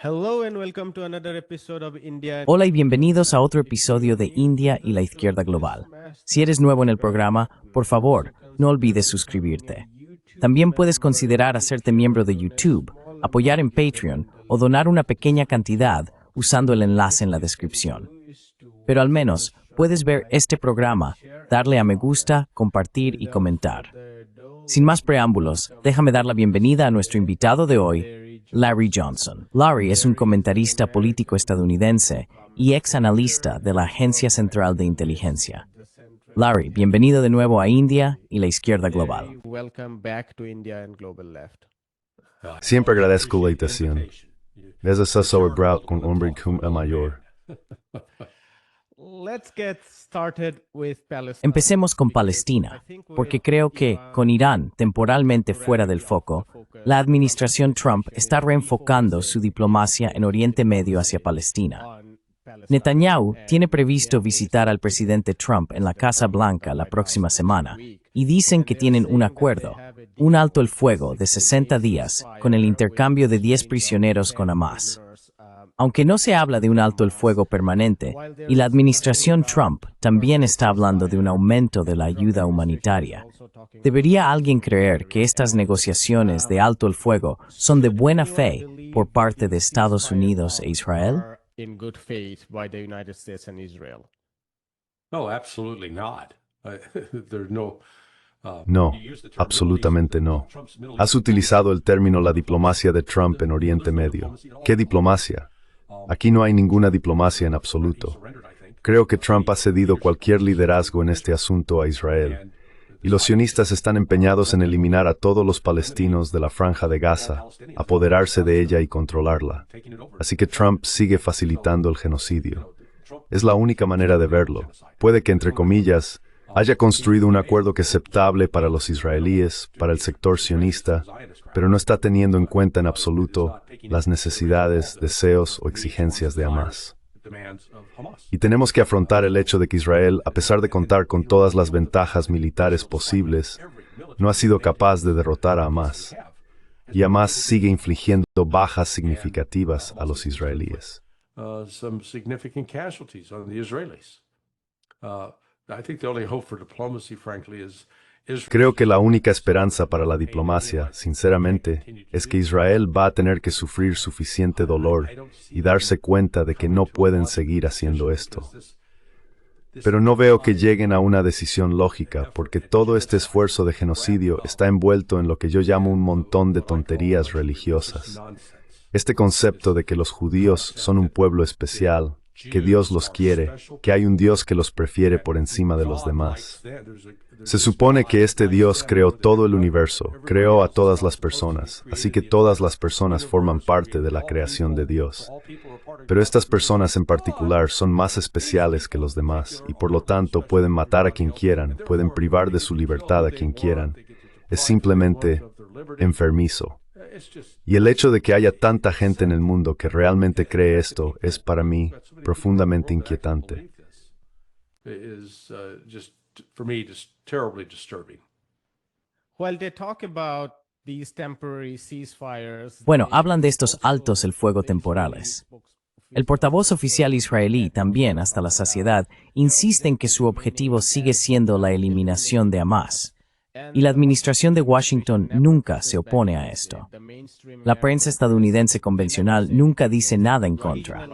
Hello and welcome to another episode of India. Hola y bienvenidos a otro episodio de India y la Izquierda Global. Si eres nuevo en el programa, por favor, no olvides suscribirte. También puedes considerar hacerte miembro de YouTube, apoyar en Patreon o donar una pequeña cantidad usando el enlace en la descripción. Pero al menos puedes ver este programa, darle a me gusta, compartir y comentar. Sin más preámbulos, déjame dar la bienvenida a nuestro invitado de hoy, Larry Johnson. Larry es un comentarista político estadounidense y ex analista de la Agencia Central de Inteligencia. Larry, bienvenido de nuevo a India y la Izquierda Global. Welcome back to India and Global Left. Siempre agradezco la invitación. Desde celebrado con hombre como el mayor. Let's get started with Palestine. Empecemos con Palestina, porque creo que, con Irán temporalmente fuera del foco, la administración Trump está reenfocando su diplomacia en Oriente Medio hacia Palestina. Netanyahu tiene previsto visitar al presidente Trump en la Casa Blanca la próxima semana, y dicen que tienen un acuerdo, un alto el fuego de 60 días, con el intercambio de 10 prisioneros con Hamas. Aunque no se habla de un alto el fuego permanente, y la administración Trump también está hablando de un aumento de la ayuda humanitaria, ¿debería alguien creer que estas negociaciones de alto el fuego son de buena fe por parte de Estados Unidos e Israel? In good faith by the United States and Israel. No, absolutely not. There's no. No, absolutamente no. Has utilizado el término la diplomacia de Trump en Oriente Medio. ¿Qué diplomacia? Aquí no hay ninguna diplomacia en absoluto. Creo que Trump ha cedido cualquier liderazgo en este asunto a Israel. Y los sionistas están empeñados en eliminar a todos los palestinos de la Franja de Gaza, apoderarse de ella y controlarla. Así que Trump sigue facilitando el genocidio. Es la única manera de verlo. Puede que, entre comillas, haya construido un acuerdo que es aceptable para los israelíes, para el sector sionista, pero no está teniendo en cuenta en absoluto las necesidades, deseos o exigencias de Hamas. Y tenemos que afrontar el hecho de que Israel, a pesar de contar con todas las ventajas militares posibles, no ha sido capaz de derrotar a Hamas. Y Hamas sigue infligiendo bajas significativas a los israelíes. Some significant casualties on the Israelis. I think the only hope for diplomacy, frankly, is Creo que la única esperanza para la diplomacia, sinceramente, es que Israel va a tener que sufrir suficiente dolor y darse cuenta de que no pueden seguir haciendo esto. Pero no veo que lleguen a una decisión lógica, porque todo este esfuerzo de genocidio está envuelto en lo que yo llamo un montón de tonterías religiosas. Este concepto de que los judíos son un pueblo especial, que Dios los quiere, que hay un Dios que los prefiere por encima de los demás. Se supone que este Dios creó todo el universo, creó a todas las personas, así que todas las personas forman parte de la creación de Dios. Pero estas personas en particular son más especiales que los demás, y por lo tanto pueden matar a quien quieran, pueden privar de su libertad a quien quieran. Es simplemente enfermizo. Y el hecho de que haya tanta gente en el mundo que realmente cree esto es para mí profundamente inquietante. for me, just terribly disturbing. While they talk about these temporary ceasefires, Bueno, hablan de estos altos el fuego temporales. El portavoz oficial israelí también, hasta la saciedad, insiste en que su objetivo sigue siendo la eliminación de Hamas. Y la administración de Washington nunca se opone a esto. La prensa estadounidense convencional nunca dice nada en contra.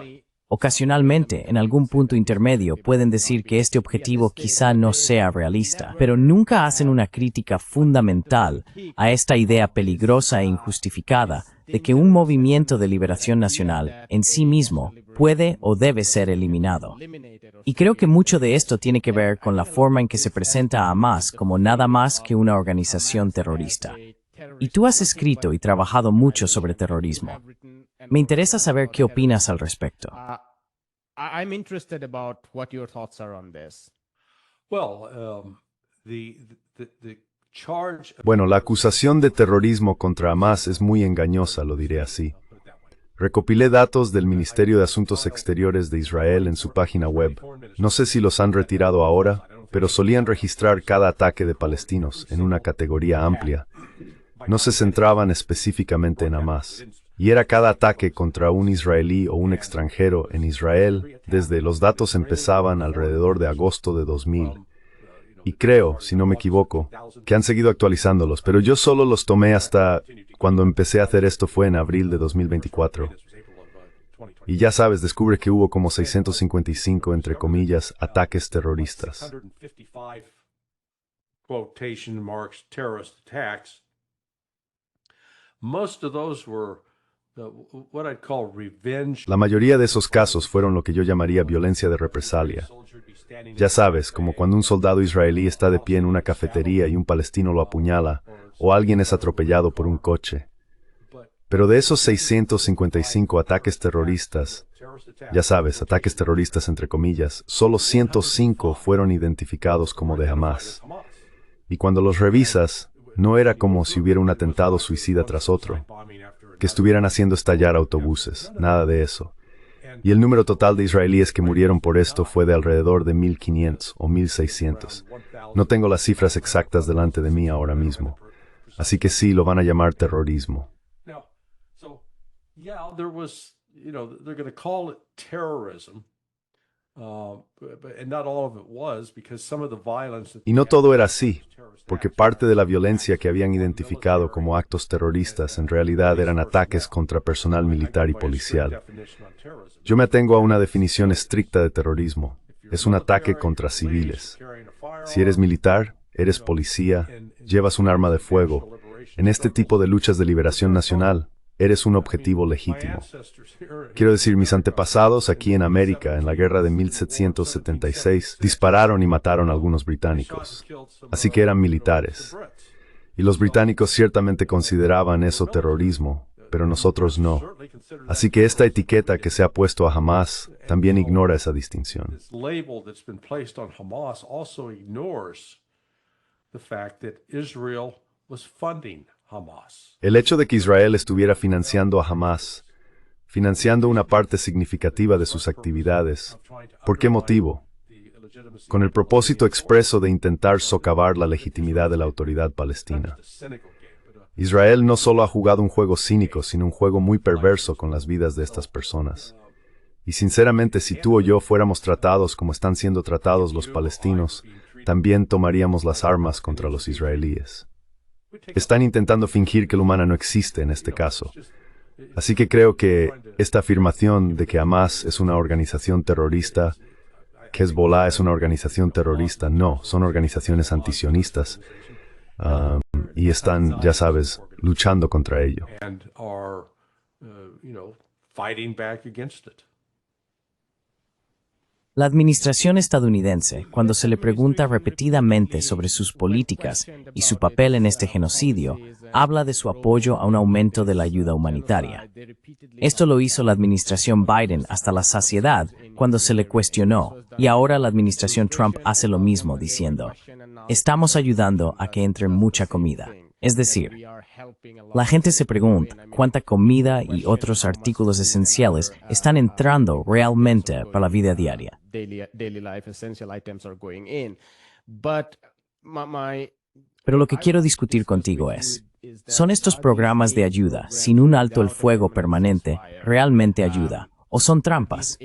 Ocasionalmente, en algún punto intermedio, pueden decir que este objetivo quizá no sea realista, pero nunca hacen una crítica fundamental a esta idea peligrosa e injustificada de que un movimiento de liberación nacional en sí mismo puede o debe ser eliminado. Y creo que mucho de esto tiene que ver con la forma en que se presenta a Hamas como nada más que una organización terrorista. Y tú has escrito y trabajado mucho sobre terrorismo. Me interesa saber qué opinas al respecto. I'm interested about what your thoughts are on this. Well, the charge. Bueno, la acusación de terrorismo contra Hamas es muy engañosa, lo diré así. Recopilé datos del Ministerio de Asuntos Exteriores de Israel en su página web. No sé si los han retirado ahora, pero solían registrar cada ataque de palestinos en una categoría amplia. No se centraban específicamente en Hamas. Y era cada ataque contra un israelí o un extranjero en Israel, desde los datos empezaban alrededor de agosto de 2000. Y creo, si no me equivoco, que han seguido actualizándolos, pero yo solo los tomé hasta cuando empecé a hacer esto fue en abril de 2024. Y ya sabes, descubre que hubo como 655, entre comillas, ataques terroristas. Quotation marks terrorist attacks. Most of those were what I'd call revenge. La mayoría de esos casos fueron lo que yo llamaría violencia de represalia. Ya sabes, como cuando un soldado israelí está de pie en una cafetería y un palestino lo apuñala, o alguien es atropellado por un coche. Pero de esos 655 ataques terroristas, ya sabes, ataques terroristas entre comillas, solo 105 fueron identificados como de Hamas. Y cuando los revisas, no era como si hubiera un atentado suicida tras otro, que estuvieran haciendo estallar autobuses, nada de eso. Y el número total de israelíes que murieron por esto fue de alrededor de 1.500 o 1.600. No tengo las cifras exactas delante de mí ahora mismo. Así que sí, lo van a llamar terrorismo. Y no todo era así, porque parte de la violencia que habían identificado como actos terroristas en realidad eran ataques contra personal militar y policial. Yo me atengo a una definición estricta de terrorismo. Es un ataque contra civiles. Si eres militar, eres policía, llevas un arma de fuego. En este tipo de luchas de liberación nacional, eres un objetivo legítimo. Quiero decir, mis antepasados aquí en América, en la guerra de 1776, dispararon y mataron a algunos británicos. Así que eran militares. Y los británicos ciertamente consideraban eso terrorismo, pero nosotros no. Así que esta etiqueta que se ha puesto a Hamas también ignora esa distinción. El hecho de que Israel estuviera financiando a Hamas, financiando una parte significativa de sus actividades, ¿por qué motivo? Con el propósito expreso de intentar socavar la legitimidad de la autoridad palestina. Israel no solo ha jugado un juego cínico, sino un juego muy perverso con las vidas de estas personas. Y sinceramente, si tú o yo fuéramos tratados como están siendo tratados los palestinos, también tomaríamos las armas contra los israelíes. Están intentando fingir que el humano no existe en este caso. Así que creo que esta afirmación de que Hamas es una organización terrorista, que Hezbollah es una organización terrorista, no, son organizaciones antisionistas. Y están, ya sabes, luchando contra ello. La administración estadounidense, cuando se le pregunta repetidamente sobre sus políticas y su papel en este genocidio, habla de su apoyo a un aumento de la ayuda humanitaria. Esto lo hizo la administración Biden hasta la saciedad cuando se le cuestionó, y ahora la administración Trump hace lo mismo diciendo, estamos ayudando a que entre mucha comida. Es decir, la gente se pregunta cuánta comida y otros artículos esenciales están entrando realmente para la vida diaria. Pero lo que quiero discutir contigo es, ¿son estos programas de ayuda, sin un alto el fuego permanente, realmente ayuda? ¿O son trampas?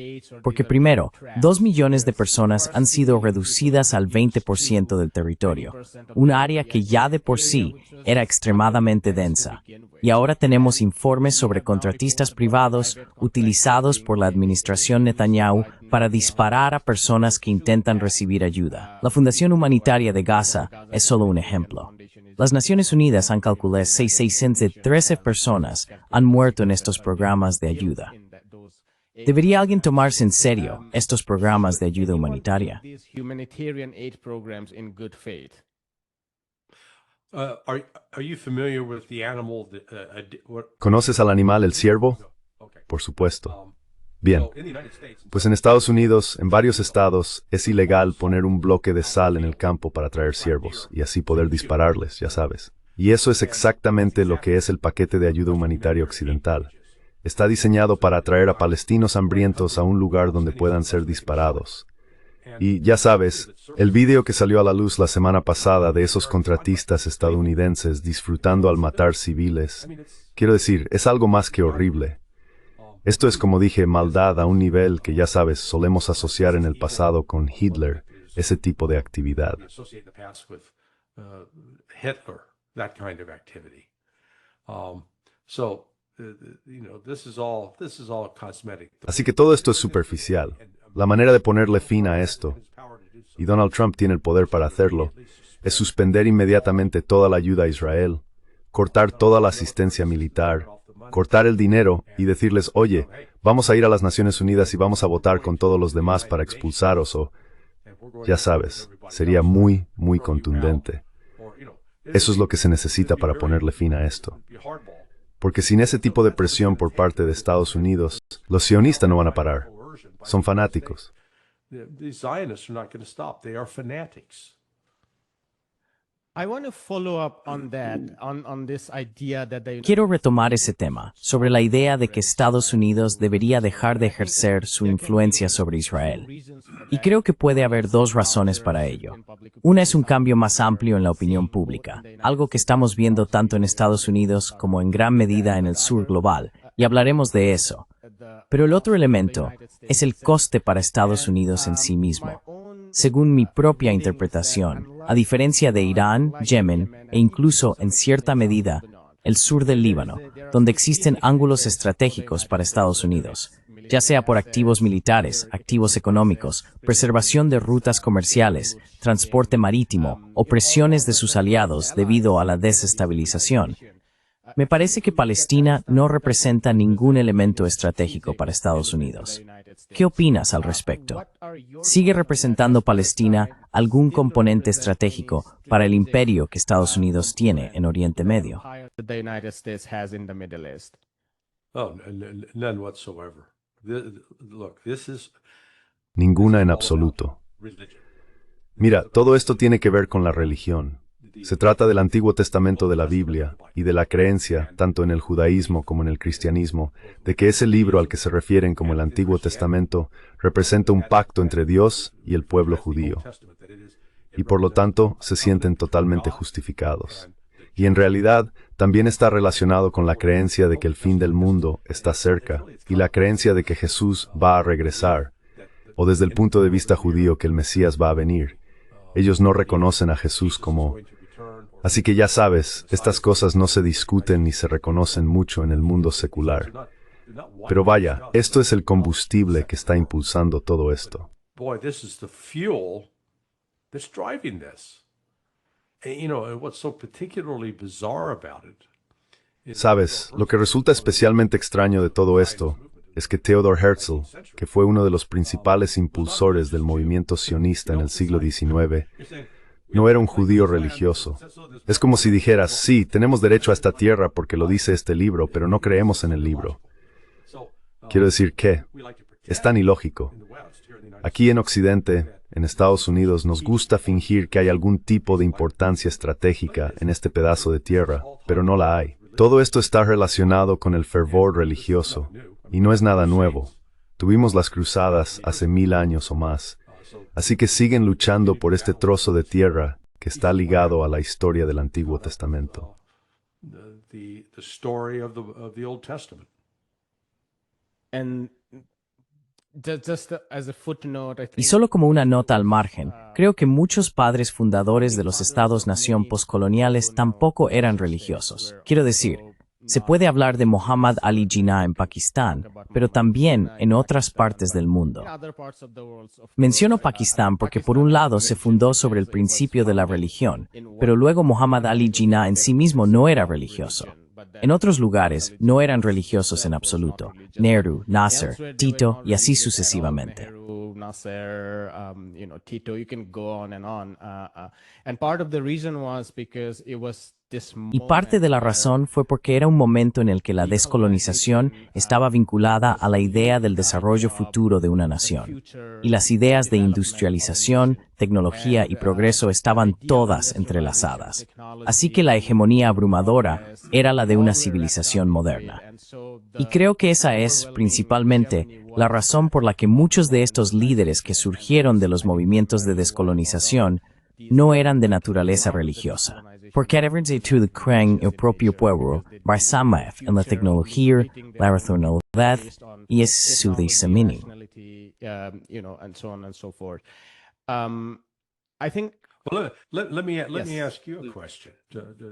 Porque primero, 2 millones de personas han sido reducidas al 20% del territorio, un área que ya de por sí era extremadamente densa. Y ahora tenemos informes sobre contratistas privados utilizados por la administración Netanyahu para disparar a personas que intentan recibir ayuda. La Fundación Humanitaria de Gaza es solo un ejemplo. Las Naciones Unidas han calculado 613 personas han muerto en estos programas de ayuda. ¿Debería alguien tomarse en serio estos programas de ayuda humanitaria? ¿Conoces al animal, el ciervo? Por supuesto. Bien, pues en Estados Unidos, en varios estados, es ilegal poner un bloque de sal en el campo para traer ciervos y así poder dispararles, ya sabes. Y eso es exactamente lo que es el paquete de ayuda humanitaria occidental. Está diseñado para atraer a palestinos hambrientos a un lugar donde puedan ser disparados. Y ya sabes, el vídeo que salió a la luz la semana pasada de esos contratistas estadounidenses disfrutando al matar civiles, quiero decir, es algo más que horrible. Esto es, como dije, maldad a un nivel que, ya sabes, solemos asociar en el pasado con Hitler, ese tipo de actividad. Así que todo esto es superficial. La manera de ponerle fin a esto, y Donald Trump tiene el poder para hacerlo, es suspender inmediatamente toda la ayuda a Israel, cortar toda la asistencia militar, cortar el dinero y decirles, oye, vamos a ir a las Naciones Unidas y vamos a votar con todos los demás para expulsaros o, ya sabes, sería muy, muy contundente. Eso es lo que se necesita para ponerle fin a esto. Porque sin ese tipo de presión por parte de Estados Unidos, los sionistas no van a parar. Son fanáticos. I want to follow up on that, on this idea that the Quiero retomar ese tema, sobre la idea de que Estados Unidos debería dejar de ejercer su influencia sobre Israel. Y creo que puede haber dos razones para ello. Una es un cambio más amplio en la opinión pública, algo que estamos viendo tanto en Estados Unidos como en gran medida en el sur global, y hablaremos de eso. Pero el otro elemento es el coste para Estados Unidos en sí mismo. Según mi propia interpretación, a diferencia de Irán, Yemen e incluso, en cierta medida, el sur del Líbano, donde existen ángulos estratégicos para Estados Unidos, ya sea por activos militares, activos económicos, preservación de rutas comerciales, transporte marítimo o presiones de sus aliados debido a la desestabilización. Me parece que Palestina no representa ningún elemento estratégico para Estados Unidos. ¿Qué opinas al respecto? ¿Sigue representando Palestina algún componente estratégico para el imperio que Estados Unidos tiene en Oriente Medio? the United States has in the Middle East? Oh, none whatsoever. Look, this is Ninguna en absoluto. Mira, todo esto tiene que ver con la religión. Se trata del Antiguo Testamento de la Biblia y de la creencia, tanto en el judaísmo como en el cristianismo, de que ese libro al que se refieren como el Antiguo Testamento representa un pacto entre Dios y el pueblo judío. Y por lo tanto, se sienten totalmente justificados. Y en realidad, también está relacionado con la creencia de que el fin del mundo está cerca y la creencia de que Jesús va a regresar, o desde el punto de vista judío que el Mesías va a venir. Ellos no reconocen a Jesús como... Así que ya sabes, estas cosas no se discuten ni se reconocen mucho en el mundo secular. Pero vaya, esto es el combustible que está impulsando todo esto. boy, this is the fuel that's driving this. And, you know, and what's so particularly bizarre about it is Sabes, lo que resulta especialmente extraño de todo esto es que Theodor Herzl, que fue uno de los principales impulsores del movimiento sionista en el siglo XIX, no era un judío religioso. Es como si dijeras, sí, tenemos derecho a esta tierra porque lo dice este libro, pero no creemos en el libro. Quiero decir que es tan ilógico. Aquí en Occidente, en Estados Unidos, nos gusta fingir que hay algún tipo de importancia estratégica en este pedazo de tierra, pero no la hay. Todo esto está relacionado con el fervor religioso, y no es nada nuevo. Tuvimos las cruzadas hace 1000 años o más. Así que siguen luchando por este trozo de tierra que está ligado a la historia del Antiguo Testamento. the story of the Old Testament. And just as a footnote, I Y think solo como una nota al margen, creo que muchos padres fundadores de los estados-nación poscoloniales tampoco eran religiosos. Quiero decir, se puede hablar de Muhammad Ali Jinnah en Pakistán, pero también en otras partes del mundo. other parts of the world, of Menciono Pakistán porque por un lado se fundó sobre el principio de la religión, pero luego Muhammad Ali Jinnah en sí mismo no era religioso. En otros lugares no eran religiosos en absoluto. Nehru, Nasser, Tito y así sucesivamente. Nehru, Nasser, Tito, you can go on. And part of the reason was because it was this Y parte de la moment razón fue porque era un momento en el que la descolonización estaba vinculada a la idea del desarrollo futuro de una nación. Y las ideas de industrialización, tecnología y progreso estaban todas entrelazadas. Así que la hegemonía abrumadora era la de una civilización moderna. And so Y creo que esa es, principalmente, la razón por la que muchos de estos líderes que surgieron de los movimientos de descolonización no eran de naturaleza religiosa. Porque adherentes de creen el propio pueblo basado en la tecnología, la racionalidad y es su diseminio. And so on and so forth. I think Well, let me ask you a question.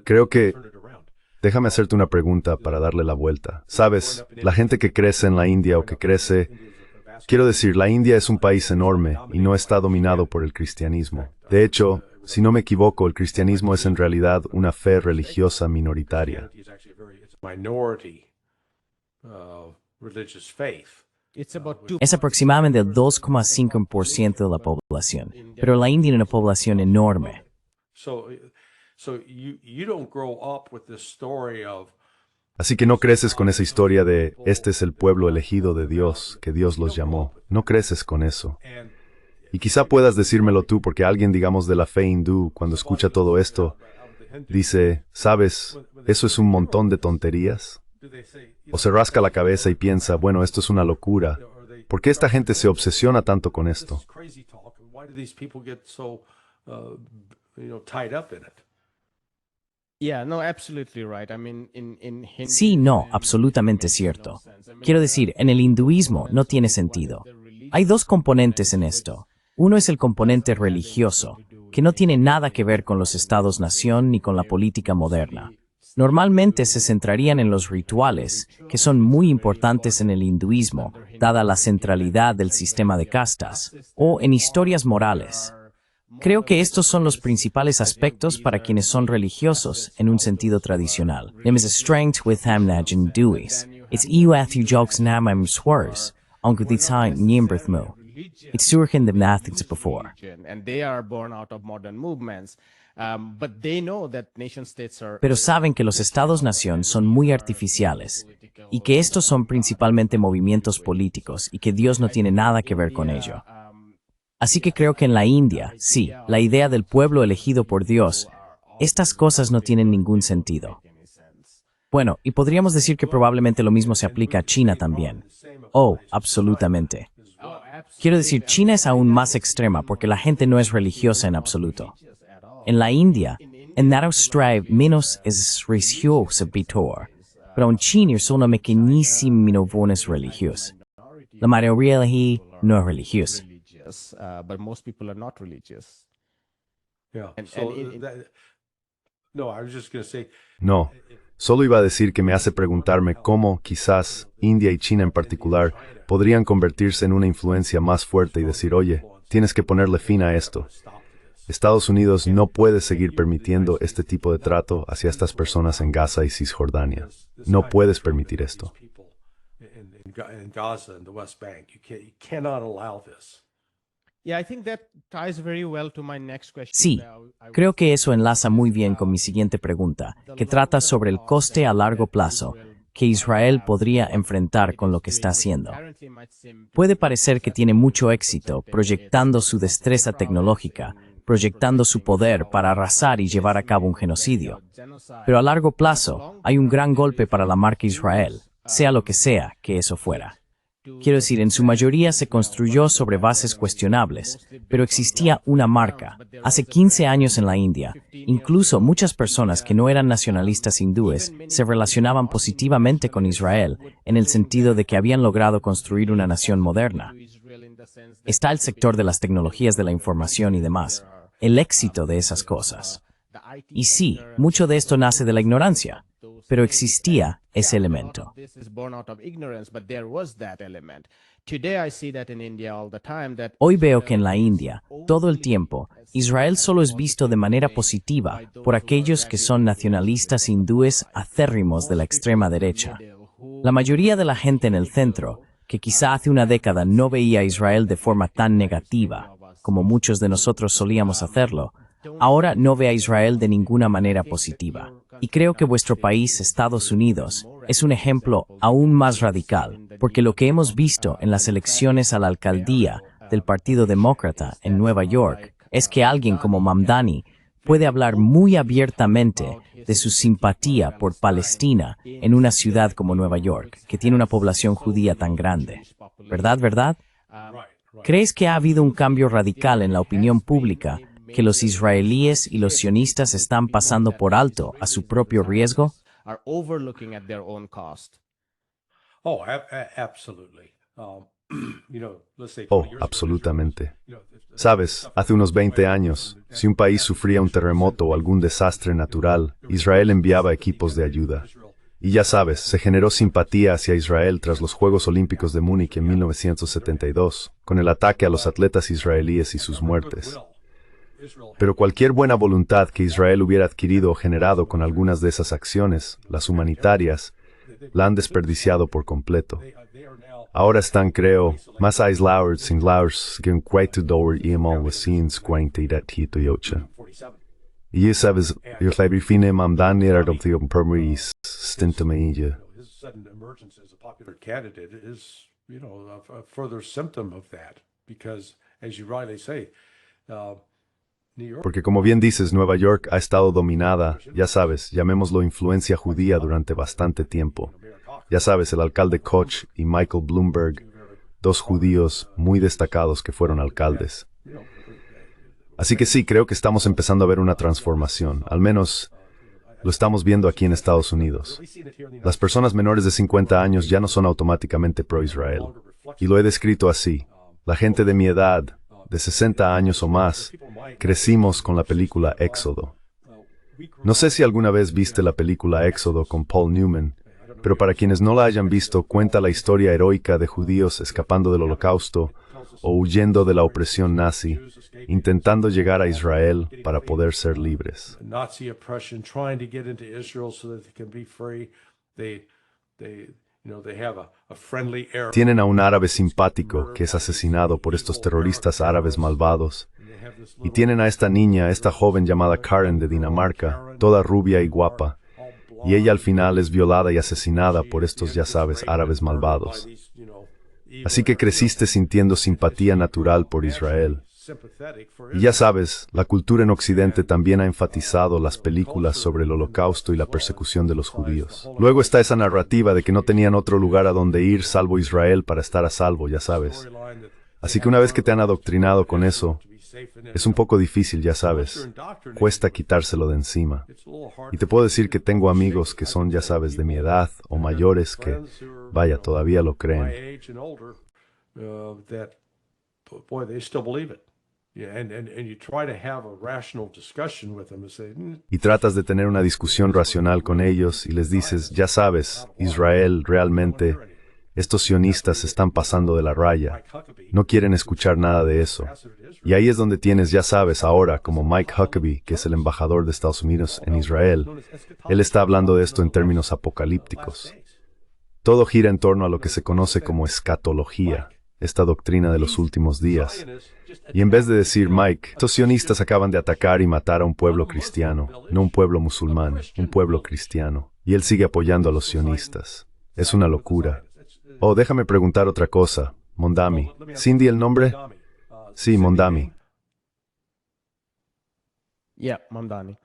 Creo que Turn it around. Déjame hacerte una pregunta para darle la vuelta. Sabes, la gente que crece en la India o que crece... Quiero decir, la India es un país enorme y no está dominado por el cristianismo. De hecho, si no me equivoco, el cristianismo es en realidad una fe religiosa minoritaria. It's actually it's a minority religious faith. it's about 2. Es aproximadamente el 2,5% de la población, pero la India es una población enorme. So you don't grow up with this story of Así que no creces con esa historia de este es el pueblo elegido de Dios, que Dios los llamó. No creces con eso. and Y quizá puedas decírmelo tú porque alguien, digamos, de la fe hindú, cuando escucha todo esto, dice, ¿sabes? ¿Eso es un montón de tonterías? do they say O se rasca la cabeza y piensa, bueno, esto es una locura. ¿Por qué esta gente se obsesiona tanto con esto? this is crazy talk? And why do these people get so tied up in it? Yeah, no, absolutely right. I mean, in Hindu, Sí, no, absolutamente cierto. Quiero decir, en el hinduismo no tiene sentido. Hay dos componentes en esto. Uno es el componente religioso, que no tiene nada que ver con los estados-nación ni con la política moderna. Normalmente se centrarían en los rituales, que son muy importantes en el hinduismo, dada la centralidad del sistema de castas, o en historias morales. Creo que estos son los principales aspectos para quienes son religiosos en un sentido tradicional. Nemes strength with hamnagen duis. It's iuathu jokes namam swars, aunque design niembrithmo. It's surgen de nathings before. and they are born out of modern movements. But they know that nation states are Pero saben que los estados-nación son muy artificiales y que estos son principalmente movimientos políticos y que Dios no tiene nada que ver con ello. Así que creo que en la India, sí, la idea del pueblo elegido por Dios, estas cosas no tienen ningún sentido. Bueno, y podríamos decir que probablemente lo mismo se aplica a China también. Oh, absolutamente. Quiero decir, China es aún más extrema porque la gente no es religiosa en absoluto. En la India, en Naro Strive menos es religiosa bitor, pero en China es una pequeñísima minoría religiosa. La mayoría no es religiosa. religious, but most people are not religious. Yeah. And- So and it- no, I was just going to say, No, solo iba a decir que me hace preguntarme cómo, quizás, India y China en particular, podrían convertirse en una influencia más fuerte y decir, oye, tienes que ponerle fin a esto. Estados Unidos no puede seguir permitiendo este tipo de trato hacia estas personas en Gaza y Cisjordania. No puedes permitir esto. people in Gaza and the West Bank, you cannot allow this. Yeah, I think that ties very well to my next question. Sí, creo que eso enlaza muy bien con mi siguiente pregunta, que trata sobre el coste a largo plazo que Israel podría enfrentar con lo que está haciendo. Puede parecer que tiene mucho éxito proyectando su destreza tecnológica, proyectando su poder para arrasar y llevar a cabo un genocidio. Pero a largo plazo hay un gran golpe para la marca Israel, sea lo que sea que eso fuera. Quiero decir, en su mayoría se construyó sobre bases cuestionables, pero existía una marca. Hace 15 años en la India, incluso muchas personas que no eran nacionalistas hindúes se relacionaban positivamente con Israel, en el sentido de que habían logrado construir una nación moderna. Está el sector de las tecnologías de la información y demás, el éxito de esas cosas. Y sí, mucho de esto nace de la ignorancia, pero existía ese elemento. This is born out of ignorance, but there was that element. Today I see that in India all the time that Hoy veo que en la India, todo el tiempo, Israel solo es visto de manera positiva por aquellos que son nacionalistas hindúes acérrimos de la extrema derecha. La mayoría de la gente en el centro, que quizá hace una década no veía a Israel de forma tan negativa, como muchos de nosotros solíamos hacerlo, ahora no ve a Israel de ninguna manera positiva. Y creo que vuestro país, Estados Unidos, es un ejemplo aún más radical, porque lo que hemos visto en las elecciones a la alcaldía del Partido Demócrata en Nueva York es que alguien como Mamdani puede hablar muy abiertamente de su simpatía por Palestina en una ciudad como Nueva York, que tiene una población judía tan grande. ¿Verdad? ¿Crees que ha habido un cambio radical en la opinión pública que los israelíes y los sionistas están pasando por alto a su propio riesgo? Absolutely. Oh, absolutamente. Sabes, hace unos 20 años, si un país sufría un terremoto o algún desastre natural, Israel enviaba equipos de ayuda. Y ya sabes, se generó simpatía hacia Israel tras los Juegos Olímpicos de Múnich en 1972, con el ataque a los atletas israelíes y sus muertes. Pero cualquier buena voluntad que Israel hubiera adquirido o generado con algunas de esas acciones, las humanitarias, la han desperdiciado por completo. Ahora están, creo, más aislados sin laus que un cuarto dólar y mal vecinos 48. Y sabes, yo la fine mamdan era de un permis stintamilla. His sudden emergence as a popular candidate is, a further symptom of that. Because, as you rightly say, New York. Porque como bien dices, Nueva York ha estado dominada, ya sabes, llamémoslo influencia judía durante bastante tiempo. Ya sabes, el alcalde Koch y Michael Bloomberg, dos judíos muy destacados que fueron alcaldes. Así que sí, creo que estamos empezando a ver una transformación, al menos lo estamos viendo aquí en Estados Unidos. Las personas menores de 50 años ya no son automáticamente pro-Israel. Y lo he descrito así. La gente de mi edad, de 60 años o más, crecimos con la película Éxodo. No sé si alguna vez viste la película Éxodo con Paul Newman, pero para quienes no la hayan visto, cuenta la historia heroica de judíos escapando del Holocausto o huyendo de la opresión nazi, intentando llegar a Israel para poder ser libres. Nazi oppression, trying to get into Israel so that they can be free. They have a friendly Arab. Tienen a un árabe simpático que es asesinado por estos terroristas árabes malvados. Y tienen a esta niña, esta joven llamada Karen de Dinamarca, toda rubia y guapa. Y ella al final es violada y asesinada por estos, ya sabes, árabes malvados. Así que creciste sintiendo simpatía natural por Israel. Y ya sabes, la cultura en Occidente también ha enfatizado las películas sobre el Holocausto y la persecución de los judíos. Luego está esa narrativa de que no tenían otro lugar a donde ir salvo Israel para estar a salvo, ya sabes. Así que una vez que te han adoctrinado con eso, es un poco difícil, ya sabes. Cuesta quitárselo de encima. Y te puedo decir que tengo amigos que son, ya sabes, de mi edad o mayores que, vaya, todavía lo creen. Y tratas de tener una discusión racional con ellos y les dices, ya sabes, Israel realmente, estos sionistas se están pasando de la raya. No quieren escuchar nada de eso. Y ahí es donde tienes, ya sabes, ahora, como Mike Huckabee, que es el embajador de Estados Unidos en Israel. Él está hablando de esto en términos apocalípticos. Todo gira en torno a lo que se conoce como escatología, esta doctrina de los últimos días. Y en vez de decir, Mike, estos sionistas acaban de atacar y matar a un pueblo cristiano, no un pueblo musulmán, un pueblo cristiano. Y él sigue apoyando a los sionistas. Es una locura. Oh, déjame preguntar otra cosa. Mondami. ¿Cindy el nombre? Sí, Mondami. Yeah, Mondani.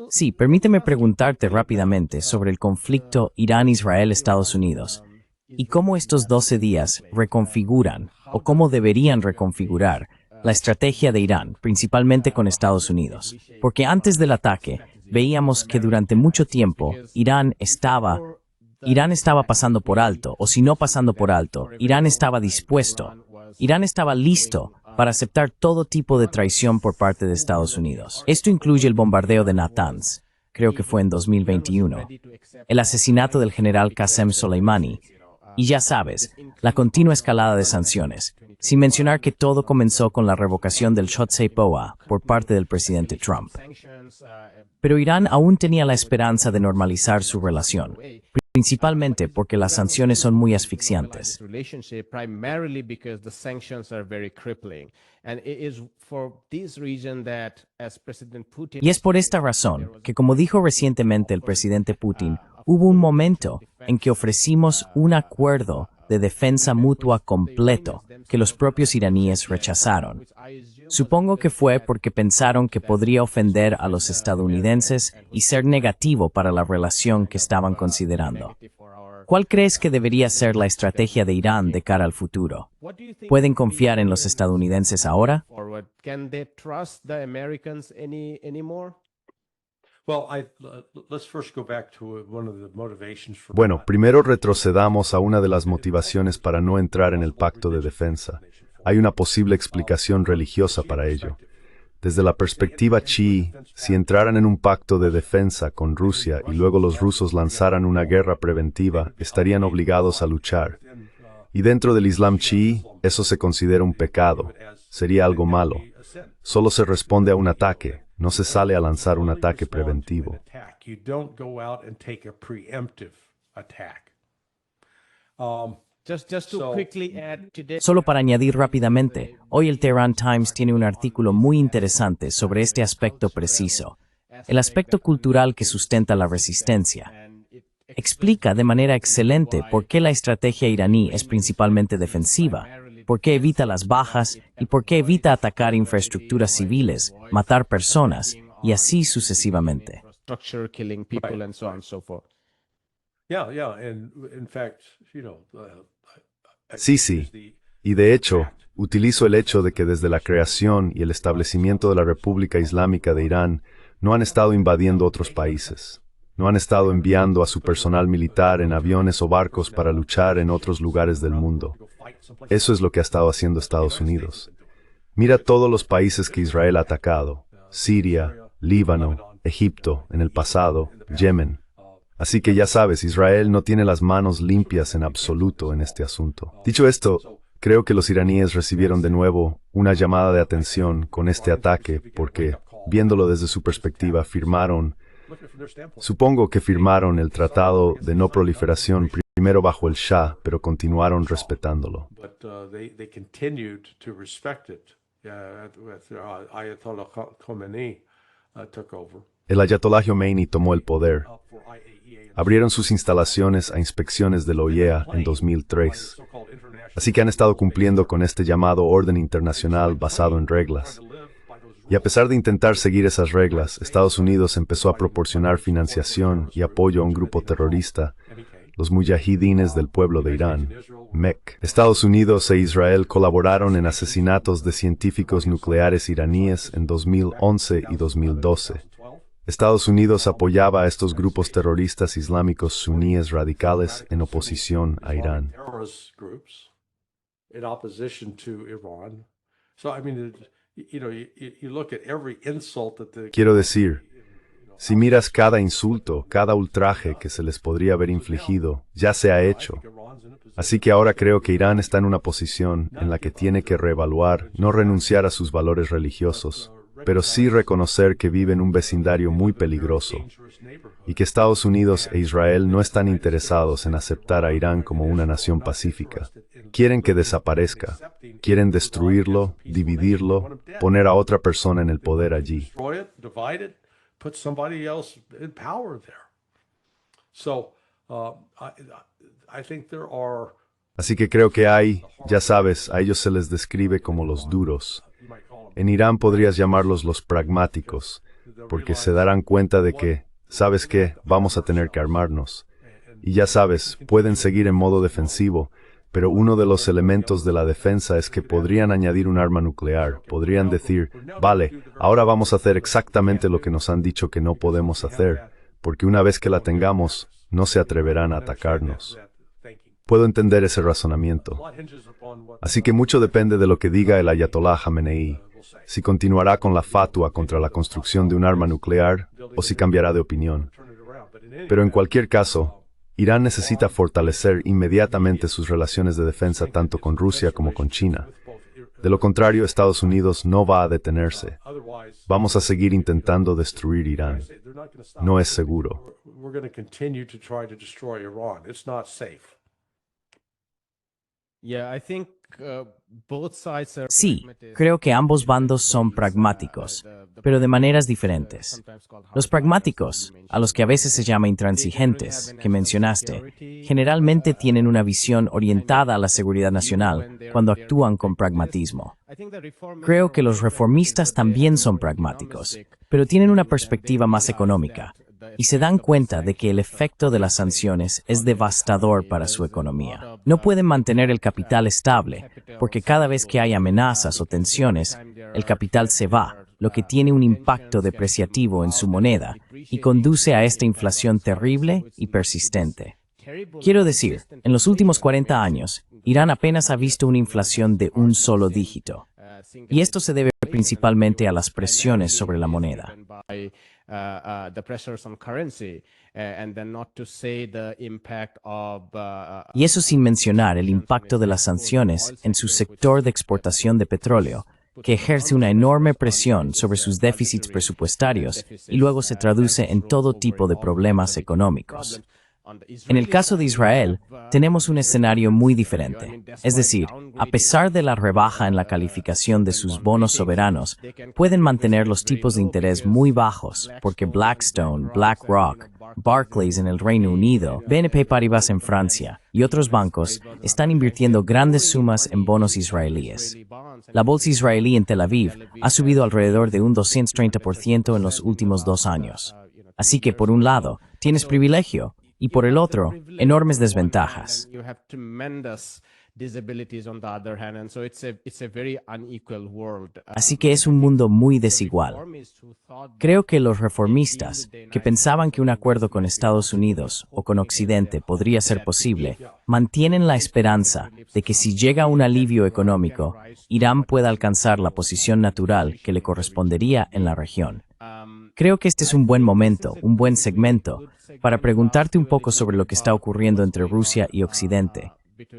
Sí, permíteme preguntarte rápidamente sobre el conflicto Irán-Israel-Estados Unidos y cómo estos 12 días reconfiguran o cómo deberían reconfigurar la estrategia de Irán, principalmente con Estados Unidos. Porque antes del ataque, veíamos que durante mucho tiempo Irán estaba pasando por alto, o si no pasando por alto, Irán estaba dispuesto, Irán estaba listo para aceptar todo tipo de traición por parte de Estados Unidos. Esto incluye el bombardeo de Natanz, creo que fue en 2021, el asesinato del general Qasem Soleimani, y ya sabes, la continua escalada de sanciones, sin mencionar que todo comenzó con la revocación del Shotsei Poa por parte del presidente Trump. Pero Irán aún tenía la esperanza de normalizar su relación, principalmente porque las sanciones son muy asfixiantes. Y es por esta razón que, como dijo recientemente el presidente Putin, hubo un momento en que ofrecimos un acuerdo de defensa mutua completo que los propios iraníes rechazaron. Supongo que fue porque pensaron que podría ofender a los estadounidenses y ser negativo para la relación que estaban considerando. ¿Cuál crees que debería ser la estrategia de Irán de cara al futuro? ¿Pueden confiar en los estadounidenses ahora? Can they trust the Americans anymore? Well, let's first go back to one of the motivations for. Bueno, primero retrocedamos a una de las motivaciones para no entrar en el pacto de defensa. Hay una posible explicación religiosa para ello. Desde la perspectiva chií, si entraran en un pacto de defensa con Rusia y luego los rusos lanzaran una guerra preventiva, estarían obligados a luchar. Y dentro del Islam chií, eso se considera un pecado. Sería algo malo. Solo se responde a un ataque, no se sale a lanzar un ataque preventivo. You don't go out and take a preemptive attack. Just to quickly add today. Solo para añadir rápidamente, hoy el Tehran Times tiene un artículo muy interesante sobre este aspecto preciso, el aspecto cultural que sustenta la resistencia. Explica de manera excelente por qué la estrategia iraní es principalmente defensiva, por qué evita las bajas y por qué evita atacar infraestructuras civiles, matar personas y así sucesivamente. Structure, killing people, and so on and so forth. Yeah, and in fact, Sí. Y de hecho, utilizo el hecho de que desde la creación y el establecimiento de la República Islámica de Irán no han estado invadiendo otros países. No han estado enviando a su personal militar en aviones o barcos para luchar en otros lugares del mundo. Eso es lo que ha estado haciendo Estados Unidos. Mira todos los países que Israel ha atacado: Siria, Líbano, Egipto, en el pasado, Yemen. Así que ya sabes, Israel no tiene las manos limpias en absoluto en este asunto. Dicho esto, creo que los iraníes recibieron de nuevo una llamada de atención con este ataque porque, viéndolo desde su perspectiva, supongo que firmaron el Tratado de No Proliferación primero bajo el Shah, pero continuaron respetándolo. but they continued to respect it. Ayatollah Khomeini took over. El Ayatollah Khomeini tomó el poder. Abrieron sus instalaciones a inspecciones de la OIEA en 2003. Así que han estado cumpliendo con este llamado orden internacional basado en reglas. Y a pesar de intentar seguir esas reglas, Estados Unidos empezó a proporcionar financiación y apoyo a un grupo terrorista, los mujahidines del pueblo de Irán, MEK. Estados Unidos e Israel colaboraron en asesinatos de científicos nucleares iraníes en 2011 y 2012. Estados Unidos apoyaba a estos grupos terroristas islámicos suníes radicales en oposición a Irán. Terrorist groups in opposition to Iran. So I mean, you look at every insult that the. Quiero decir, si miras cada insulto, cada ultraje que se les podría haber infligido, ya se ha hecho. Así que ahora creo que Irán está en una posición en la que tiene que reevaluar, no renunciar a sus valores religiosos, pero sí reconocer que vive en un vecindario muy peligroso y que Estados Unidos e Israel no están interesados en aceptar a Irán como una nación pacífica. Quieren que desaparezca, quieren destruirlo, dividirlo, poner a otra persona en el poder allí. Destroy it, divide it, put somebody else in power there. So I think there are. Así que creo que hay, ya sabes, a ellos se les describe como los duros. En Irán podrías llamarlos los pragmáticos, porque se darán cuenta de que, ¿sabes qué? Vamos a tener que armarnos. Y ya sabes, pueden seguir en modo defensivo, pero uno de los elementos de la defensa es que podrían añadir un arma nuclear. Podrían decir, vale, ahora vamos a hacer exactamente lo que nos han dicho que no podemos hacer, porque una vez que la tengamos, no se atreverán a atacarnos. Puedo entender ese razonamiento. Así que mucho depende de lo que diga el Ayatollah Khamenei, si continuará con la fatua contra la construcción de un arma nuclear o si cambiará de opinión. Pero en cualquier caso, Irán necesita fortalecer inmediatamente sus relaciones de defensa tanto con Rusia como con China. De lo contrario, Estados Unidos no va a detenerse. Vamos a seguir intentando destruir Irán. No es seguro. Yeah, I think Sí, creo que ambos bandos son pragmáticos, pero de maneras diferentes. Los pragmáticos, a los que a veces se llama intransigentes, que mencionaste, generalmente tienen una visión orientada a la seguridad nacional cuando actúan con pragmatismo. Creo que los reformistas también son pragmáticos, pero tienen una perspectiva más económica, y se dan cuenta de que el efecto de las sanciones es devastador para su economía. No pueden mantener el capital estable, porque cada vez que hay amenazas o tensiones, el capital se va, lo que tiene un impacto depreciativo en su moneda y conduce a esta inflación terrible y persistente. Quiero decir, en los últimos 40 años, Irán apenas ha visto una inflación de un solo dígito, y esto se debe principalmente a las presiones sobre la moneda. Y eso sin mencionar el impacto de las sanciones en su sector de exportación de petróleo, que ejerce una enorme presión sobre sus déficits presupuestarios y luego se traduce en todo tipo de problemas económicos. En el caso de Israel, tenemos un escenario muy diferente. Es decir, a pesar de la rebaja en la calificación de sus bonos soberanos, pueden mantener los tipos de interés muy bajos porque Blackstone, BlackRock, Barclays en el Reino Unido, BNP Paribas en Francia y otros bancos están invirtiendo grandes sumas en bonos israelíes. La bolsa israelí en Tel Aviv ha subido alrededor de un 230% en los últimos 2 años. Así que, por un lado, tienes privilegio, y por el otro, enormes desventajas. Así que es un mundo muy desigual. Creo que los reformistas, que pensaban que un acuerdo con Estados Unidos o con Occidente podría ser posible, mantienen la esperanza de que si llega un alivio económico, Irán pueda alcanzar la posición natural que le correspondería en la región. Creo que este es un buen momento, un buen segmento, para preguntarte un poco sobre lo que está ocurriendo entre Rusia y Occidente.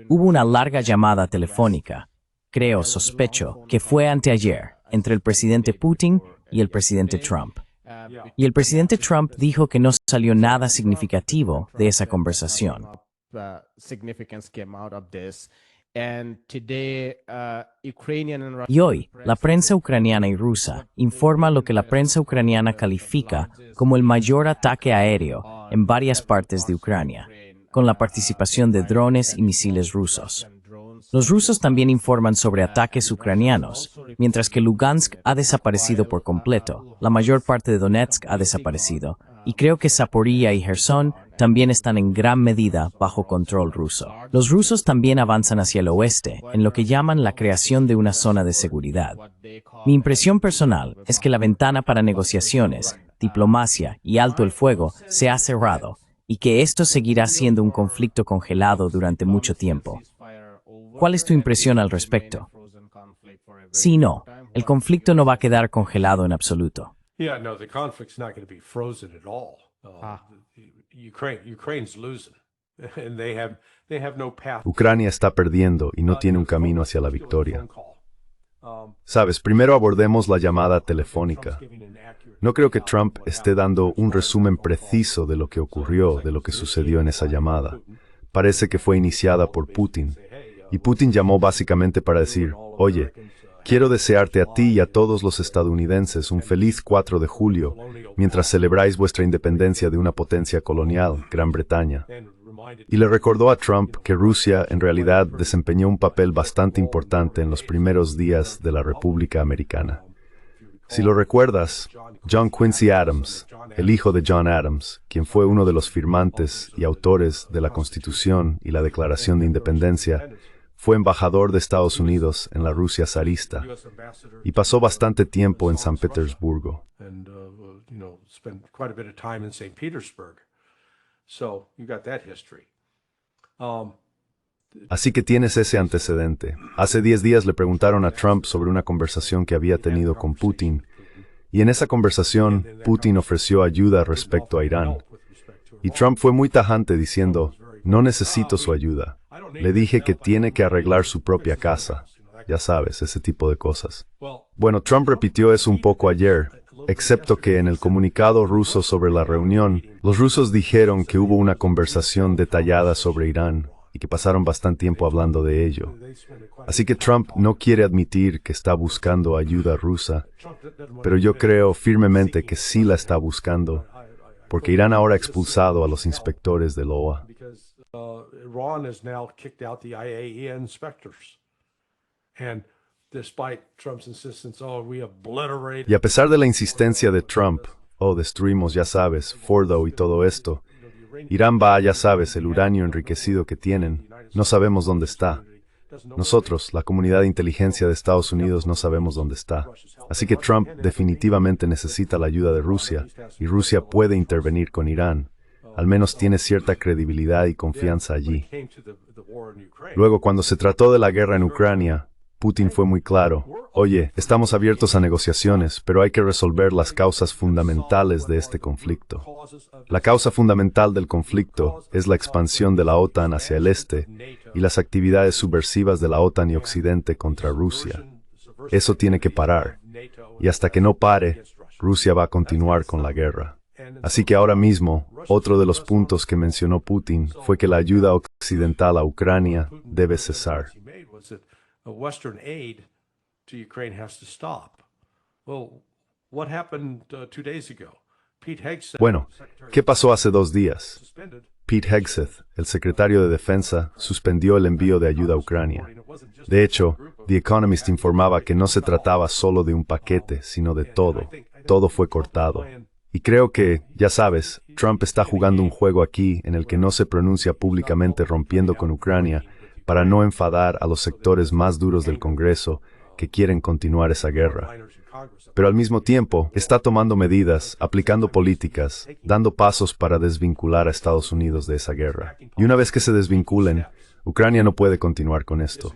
Hubo una larga llamada telefónica, sospecho, que fue anteayer, entre el presidente Putin y el presidente Trump. Y el presidente Trump dijo que no salió nada significativo de esa conversación. Y hoy, la prensa ucraniana y rusa informa lo que la prensa ucraniana califica como el mayor ataque aéreo en varias partes de Ucrania, con la participación de drones y misiles rusos. Los rusos también informan sobre ataques ucranianos, mientras que Lugansk ha desaparecido por completo, la mayor parte de Donetsk ha desaparecido, y creo que Zaporizhia y Gerson también están en gran medida bajo control ruso. Los rusos también avanzan hacia el oeste, en lo que llaman la creación de una zona de seguridad. Mi impresión personal es que la ventana para negociaciones, diplomacia y alto el fuego se ha cerrado, y que esto seguirá siendo un conflicto congelado durante mucho tiempo. ¿Cuál es tu impresión al respecto? Sí, no, el conflicto no va a quedar congelado en absoluto. Yeah, no, the conflict's not going to be frozen at all. Ukraine's losing, and they have no path. Ucrania está perdiendo y no tiene un camino hacia la victoria. Sabes, primero abordemos la llamada telefónica. No creo que Trump esté dando un resumen preciso de lo que ocurrió, de lo que sucedió en esa llamada. Parece que fue iniciada por Putin. Y Putin llamó básicamente para decir, oye, quiero desearte a ti y a todos los estadounidenses un feliz 4 de julio, mientras celebráis vuestra independencia de una potencia colonial, Gran Bretaña. Y le recordó a Trump que Rusia en realidad desempeñó un papel bastante importante en los primeros días de la República Americana. Si lo recuerdas, John Quincy Adams, el hijo de John Adams, quien fue uno de los firmantes y autores de la Constitución y la Declaración de Independencia, fue embajador de Estados Unidos en la Rusia zarista y pasó bastante tiempo en San Petersburgo. Así que tienes ese antecedente. Hace 10 días le preguntaron a Trump sobre una conversación que había tenido con Putin, y en esa conversación Putin ofreció ayuda respecto a Irán. Y Trump fue muy tajante diciendo, no necesito su ayuda. Le dije que tiene que arreglar su propia casa. Ya sabes, ese tipo de cosas. Bueno, Trump repitió eso un poco ayer, excepto que en el comunicado ruso sobre la reunión, los rusos dijeron que hubo una conversación detallada sobre Irán, y que pasaron bastante tiempo hablando de ello. Así que Trump no quiere admitir que está buscando ayuda rusa, pero yo creo firmemente que sí la está buscando, porque Irán ahora ha expulsado a los inspectores del OA. Iran has now kicked out the IAEA inspectors. And despite Trump's insistence, oh, we obliterate. Y a pesar de la insistencia de Trump, destruimos, ya sabes, Fordo y todo esto, Irán va, ya sabes, el uranio enriquecido que tienen, no sabemos dónde está. Nosotros, la comunidad de inteligencia de Estados Unidos, no sabemos dónde está. Así que Trump definitivamente necesita la ayuda de Rusia, y Rusia puede intervenir con Irán. Al menos tiene cierta credibilidad y confianza allí. Luego, cuando se trató de la guerra en Ucrania, Putin fue muy claro. Oye, estamos abiertos a negociaciones, pero hay que resolver las causas fundamentales de este conflicto. La causa fundamental del conflicto es la expansión de la OTAN hacia el este y las actividades subversivas de la OTAN y Occidente contra Rusia. Eso tiene que parar. Y hasta que no pare, Rusia va a continuar con la guerra. Así que ahora mismo, otro de los puntos que mencionó Putin fue que la ayuda occidental a Ucrania debe cesar. Western aid to Ukraine has to stop. Well, what happened 2 days ago? Pete Hegseth. Bueno, ¿qué pasó hace 2 días? Pete Hegseth, el secretario de Defensa, suspendió el envío de ayuda a Ucrania. De hecho, The Economist informaba que no se trataba solo de un paquete, sino de todo. Todo fue cortado. Y creo que, ya sabes, Trump está jugando un juego aquí en el que no se pronuncia públicamente rompiendo con Ucrania, para no enfadar a los sectores más duros del Congreso que quieren continuar esa guerra. Pero al mismo tiempo, está tomando medidas, aplicando políticas, dando pasos para desvincular a Estados Unidos de esa guerra. Y una vez que se desvinculen, Ucrania no puede continuar con esto.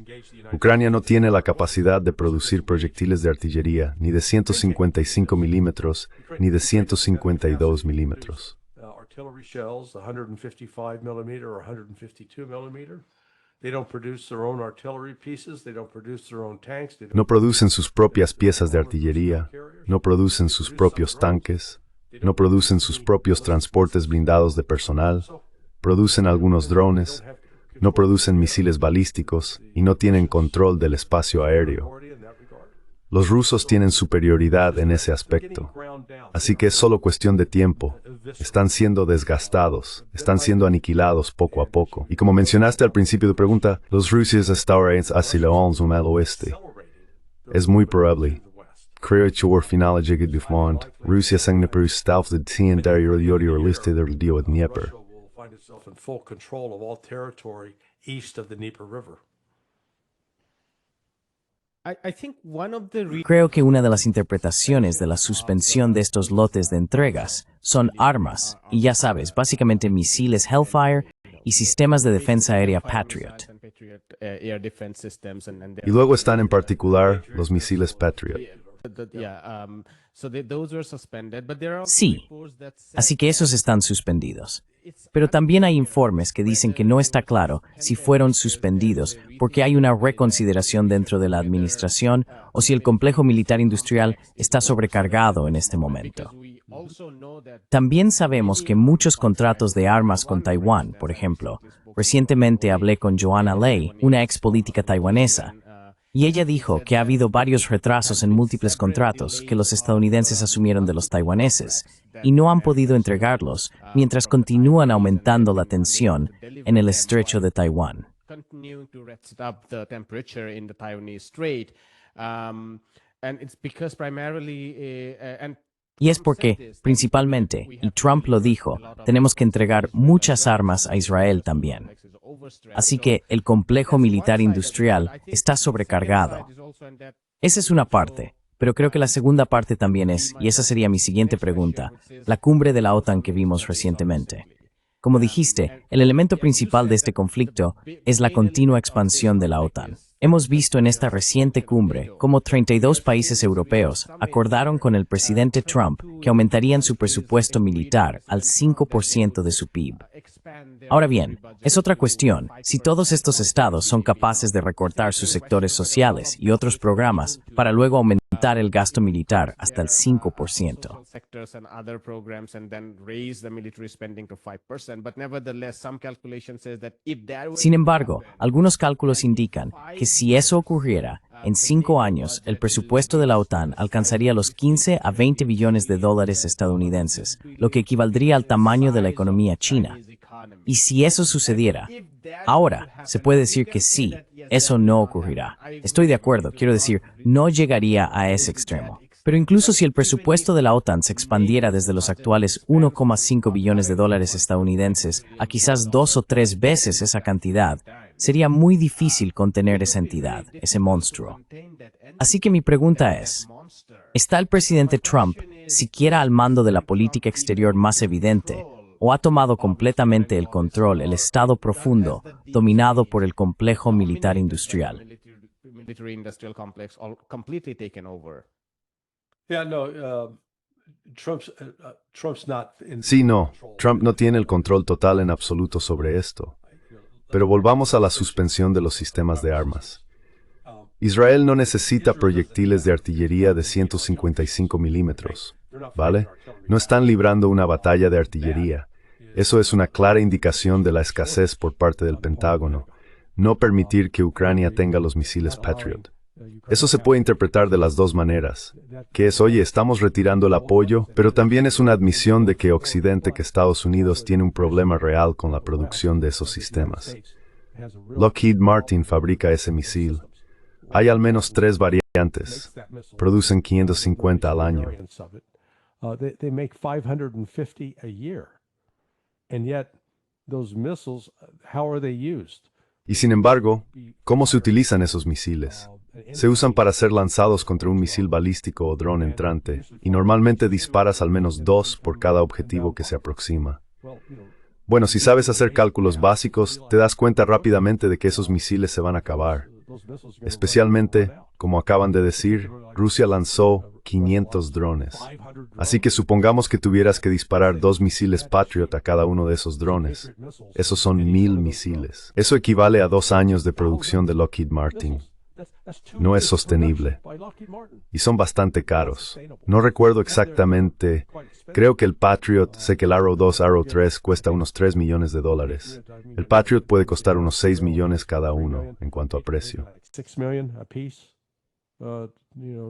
Ucrania no tiene la capacidad de producir proyectiles de artillería, ni de 155 milímetros, ni de 152 milímetros. No producen sus propias piezas de artillería, no producen sus propios tanques, no producen sus propios transportes blindados de personal, producen algunos drones, no producen misiles balísticos y no tienen control del espacio aéreo. Los rusos tienen superioridad en ese aspecto, así que es solo cuestión de tiempo. Están siendo desgastados, están siendo aniquilados poco a poco. Y como mencionaste al principio de pregunta, los rusos están acelerándose al oeste. Es muy probable. Creo que el final llega de front. Rusia se está de interior y lista del río Dnieper. Creo que una de las interpretaciones de la suspensión de estos lotes de entregas son armas, y ya sabes, básicamente misiles Hellfire y sistemas de defensa aérea Patriot. Y luego están en particular los misiles Patriot. Sí, así que esos están suspendidos. Pero también hay informes que dicen que no está claro si fueron suspendidos porque hay una reconsideración dentro de la administración o si el complejo militar industrial está sobrecargado en este momento. También sabemos que muchos contratos de armas con Taiwán, por ejemplo, recientemente hablé con Joanna Lei, una ex política taiwanesa, y ella dijo que ha habido varios retrasos en múltiples contratos que los estadounidenses asumieron de los taiwaneses y no han podido entregarlos mientras continúan aumentando la tensión en el estrecho de Taiwán. Y es porque, principalmente, y Trump lo dijo, tenemos que entregar muchas armas a Israel también. Así que el complejo militar industrial está sobrecargado. Esa es una parte, pero creo que la segunda parte también es, y esa sería mi siguiente pregunta, la cumbre de la OTAN que vimos recientemente. Como dijiste, el elemento principal de este conflicto es la continua expansión de la OTAN. Hemos visto en esta reciente cumbre cómo 32 países europeos acordaron con el presidente Trump que aumentarían su presupuesto militar al 5% de su PIB. Ahora bien, es otra cuestión si todos estos estados son capaces de recortar sus sectores sociales y otros programas para luego aumentar aumentar el gasto militar hasta el 5%. social sectors and other programs and then raise the military spending to 5%. But nevertheless, some calculation says that if that were Sin embargo, algunos cálculos indican que si eso ocurriera, en 5 años, el presupuesto de la OTAN alcanzaría los 15 a 20 billones de dólares estadounidenses, lo que equivaldría al tamaño de la economía china. Y si eso sucediera, ahora se puede decir que sí, eso no ocurrirá. Estoy de acuerdo, quiero decir, no llegaría a ese extremo. Pero incluso si el presupuesto de la OTAN se expandiera desde los actuales 1,5 billones de dólares estadounidenses a quizás 2 o 3 veces esa cantidad, sería muy difícil contener esa entidad, ese monstruo. Así que mi pregunta es, ¿está el presidente Trump siquiera al mando de la política exterior más evidente, o ha tomado completamente el control el Estado profundo, dominado por el complejo militar industrial? military industrial complex all completely taken over? Yeah, no, Trump's not in. Sí, no, Trump no tiene el control total en absoluto sobre esto. Pero volvamos a la suspensión de los sistemas de armas. Israel no necesita proyectiles de artillería de 155 milímetros, ¿vale? No están librando una batalla de artillería. Eso es una clara indicación de la escasez por parte del Pentágono. No permitir que Ucrania tenga los misiles Patriot. Eso se puede interpretar de las dos maneras, que es, oye, estamos retirando el apoyo, pero también es una admisión de que Occidente, que Estados Unidos tiene un problema real con la producción de esos sistemas. Lockheed Martin fabrica ese misil. Hay al menos 3 variantes. Producen 550 al año. They make 550 a year. And yet, those missiles, how are they used? Y sin embargo, ¿cómo se utilizan esos misiles? Se usan para ser lanzados contra un misil balístico o dron entrante, y normalmente disparas al menos 2 por cada objetivo que se aproxima. Bueno, si sabes hacer cálculos básicos, te das cuenta rápidamente de que esos misiles se van a acabar. Especialmente, como acaban de decir, Rusia lanzó 500 drones. Así que supongamos que tuvieras que disparar 2 misiles Patriot a cada uno de esos drones. Esos son 1000 misiles. Eso equivale a 2 años de producción de Lockheed Martin. No es sostenible. Y son bastante caros. No recuerdo exactamente. Creo que el Patriot, sé que el Arrow 2, Arrow 3 cuesta unos $3 millones. El Patriot puede costar unos 6 millones cada uno en cuanto a precio. 6 million a piece,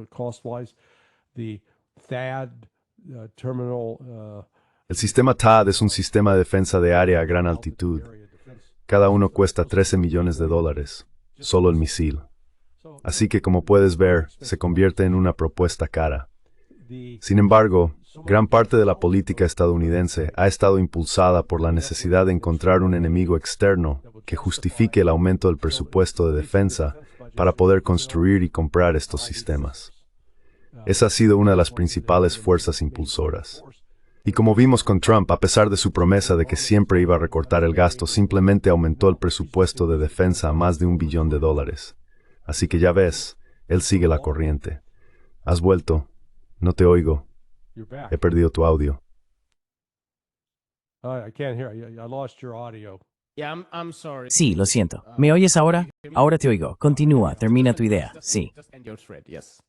cost-wise. The THAAD terminal. El sistema THAAD es un sistema de defensa de área a gran altitud. Cada uno cuesta $13 millones, solo el misil. Así que, como puedes ver, se convierte en una propuesta cara. Sin embargo, gran parte de la política estadounidense ha estado impulsada por la necesidad de encontrar un enemigo externo que justifique el aumento del presupuesto de defensa para poder construir y comprar estos sistemas. Esa ha sido una de las principales fuerzas impulsoras. Y como vimos con Trump, a pesar de su promesa de que siempre iba a recortar el gasto, simplemente aumentó el presupuesto de defensa a más de $1 billón. Así que ya ves, él sigue la corriente. Has vuelto. No te oigo. He perdido tu audio. I can't hear you. I lost your audio. Yeah, I'm sorry. Sí, lo siento. ¿Me oyes ahora? Ahora te oigo. Continúa, termina tu idea. Sí. Just end your thread, yes.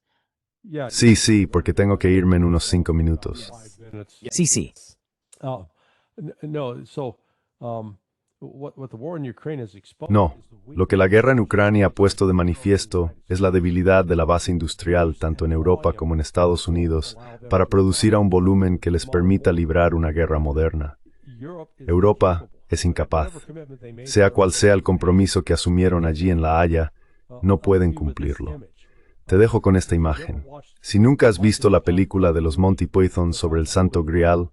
Yeah. Sí, porque tengo que irme en unos 5 minutos. 5 minutes. Sí, sí. No, so what the war in Ukraine has exposed. No, lo que la guerra en Ucrania ha puesto de manifiesto es la debilidad de la base industrial, tanto en Europa como en Estados Unidos, para producir a un volumen que les permita librar una guerra moderna. Europa es incapaz. Sea cual sea el compromiso que asumieron allí en La Haya, no pueden cumplirlo. Te dejo con esta imagen. Si nunca has visto la película de los Monty Python sobre el Santo Grial,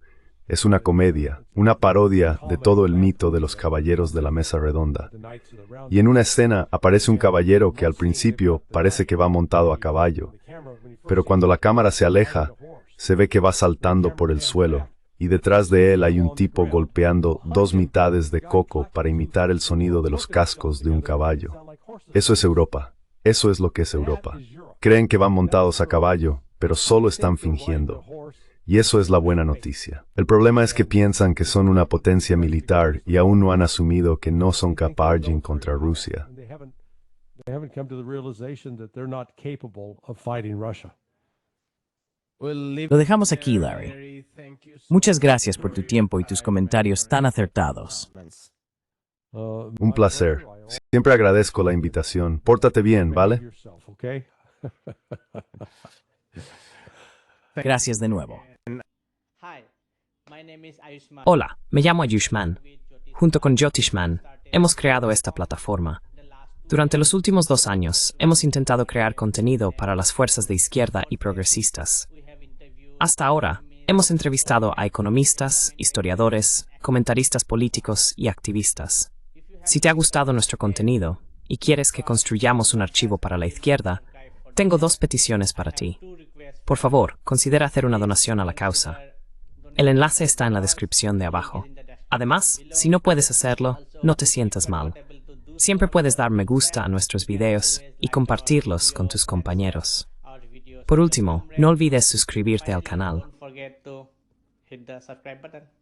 es una comedia, una parodia de todo el mito de los caballeros de la mesa redonda. Y en una escena aparece un caballero que al principio parece que va montado a caballo, pero cuando la cámara se aleja, se ve que va saltando por el suelo, y detrás de él hay un tipo golpeando 2 mitades de coco para imitar el sonido de los cascos de un caballo. Eso es Europa. Eso es lo que es Europa. Creen que van montados a caballo, pero solo están fingiendo. Y eso es la buena noticia. El problema es que piensan que son una potencia militar y aún no han asumido que no son capaces contra Rusia. They haven't come to the realization that they're not capable of fighting Russia. Lo dejamos aquí, Larry. Muchas gracias por tu tiempo y tus comentarios tan acertados. Un placer. Siempre agradezco la invitación. Pórtate bien, ¿vale? Yourself, okay? Gracias de nuevo. Hola, me llamo Ayushman. Junto con Jyotishman, hemos creado esta plataforma. Durante los últimos 2 años, hemos intentado crear contenido para las fuerzas de izquierda y progresistas. Hasta ahora, hemos entrevistado a economistas, historiadores, comentaristas políticos y activistas. Si te ha gustado nuestro contenido y quieres que construyamos un archivo para la izquierda, tengo 2 peticiones para ti. Por favor, considera hacer una donación a la causa. El enlace está en la descripción de abajo. Además, si no puedes hacerlo, no te sientas mal. Siempre puedes dar me gusta a nuestros videos y compartirlos con tus compañeros. Por último, no olvides suscribirte al canal. Don't forget to hit the subscribe button.